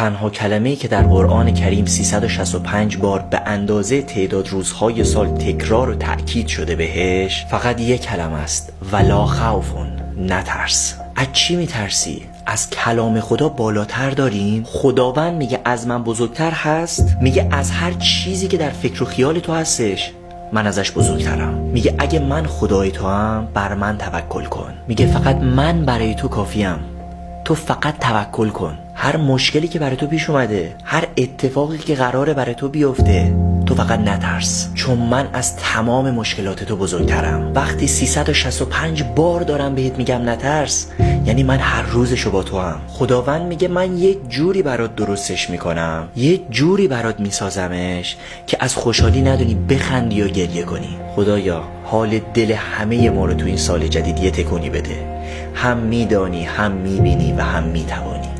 تنها کلمه‌ای که در قرآن کریم 365 بار به اندازه تعداد روزهای سال تکرار و تأکید شده بهش فقط یک کلمه است: ولا خوفون، نترس. از چی میترسی؟ از کلام خدا بالاتر داریم؟ خداوند میگه از من بزرگتر هست؟ میگه از هر چیزی که در فکر و خیال تو هستش من ازش بزرگترم. میگه اگه من خدای تو هم بر من توکل کن. میگه فقط من برای تو کافیم، تو فقط توکل کن. هر مشکلی که برای تو پیش اومده، هر اتفاقی که قراره برای تو بیفته، تو فقط نترس، چون من از تمام مشکلات تو بزرگترم. وقتی 365 بار دارم بهت میگم نترس، یعنی من هر روزشو با تو هم. خداوند میگه من یک جوری برات درستش میکنم، یک جوری برات میسازمش که از خوشحالی ندونی بخندی یا گریه کنی. خدایا حال دل همه ما رو تو این سال جدید یه تکونی بده. هم میدانی، هم میبینی و هم میتوانی.